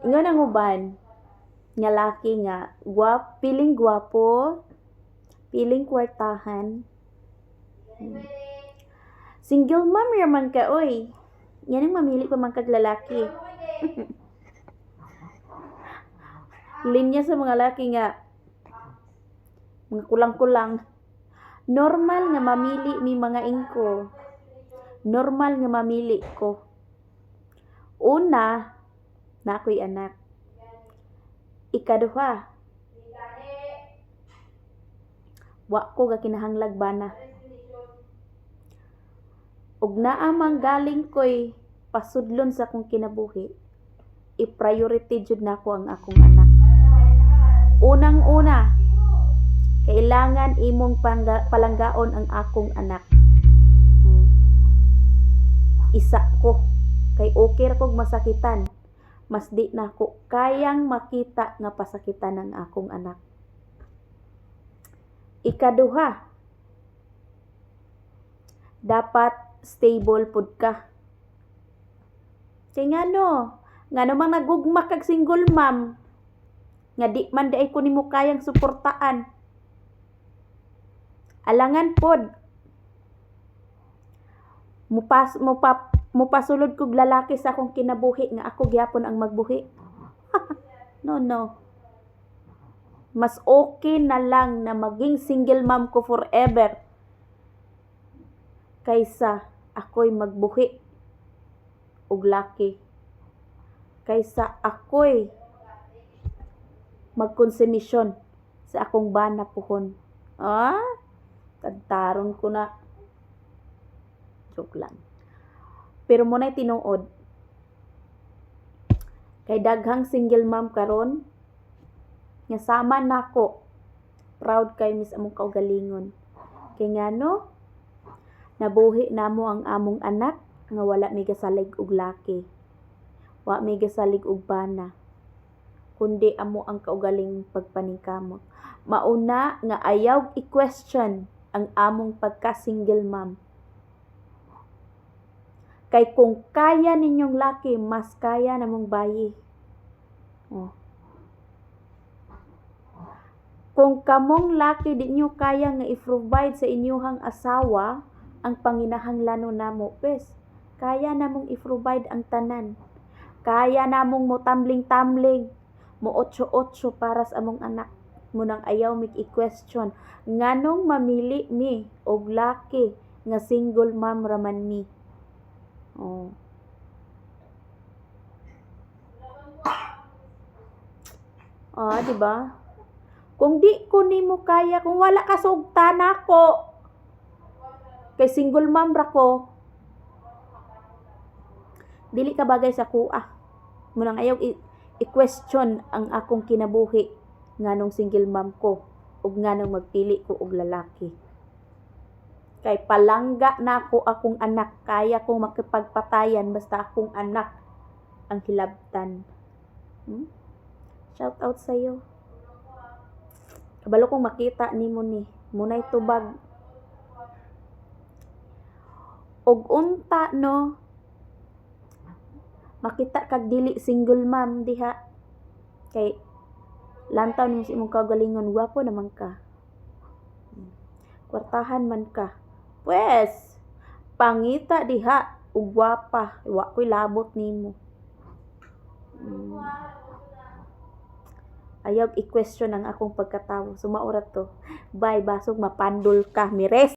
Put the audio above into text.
Ingon ang uban nga laki nga piling gwapo, piling kwartahan. Single mom raman ka oy. Yan ang mamili pa man kag lalaki. Linya sa mga laki nga mga kulang-kulang. Normal nga mamili mi mga ingko. Normal nga mamili ko. Una, na ako'y anak. Ikaduha, wa ko ga kinahanglag bana. Ug naa man galing ko'y pasudlon sa akong kinabuhi, i-priority jud nako ang akong anak. Unang-una, kailangan imong palanggaon ang akong anak. Isa ko, kay okay ra kog masakitan. Mas di na ko kayang makita nga pasakitan ang akong anak. Ikaduha, dapat stable pud ka. Kay ngano mang nagugma kag single mom, nga di man di ko nimo kayang suportaan. Alangan pod mupasulod kog lalaki sa akong kinabuhi nga ako gyapon ang magbuhi. No. Mas okay na lang na maging single mom ko forever kaysa ako'y magbuhi og laki. Kaysa ako'y magkonsumisyon sa akong bana puhon. Kadtaron ko na. Joke lang. Pero muna'y tinuod. Kay daghang single mom karon nga sama nako. Proud kay mis among kaugalingon. Kay ngano nabuhi namo ang among anak nga wala may gasalig og laki. Wa may gasalig og bana. Kundi amo ang kaugaling pagpaningkamot. Mauna nga ayaw i-question ang among pagka-single mom. Kay kung kaya ninyong laki, mas kaya namong bayi. Kung kamong laki di nyo kaya nga i-provide sa inyong asawa ang panginahanglanon namo, pes, kaya namong i-provide ang tanan. Kaya namong mo tambling-tambling, mo 8-8 para sa among anak. Munang ayaw mig i-question nganong mamili mi og laki nga single mom raman mi. Diba? Kung di ko nimo kaya, kung wala ka sugta nako, kay single mom ra ko, dili ka bagay sa kuha. Munang ayaw i-question ang akong kinabuhi nganong single mom ko ug nganong magpili ko og lalaki. Kay palangga nako akong anak, kaya kong makipagpatayan basta akong anak ang hilabtan. Shout out sa iyo. Kabalo kong makita nimo ni, munay tubag. Og unta no, makita kag dili single mom diha. Kay lantaw nimo sa imong kaugalingon, gwapo naman ka. Kwartahan man ka. Pues, pangita diha ug gwapa, wa ko'y labot nimo. Ayaw i-question ang akong pagkatawo. Sumaorat to. Bye, basog mapandol ka. Mires!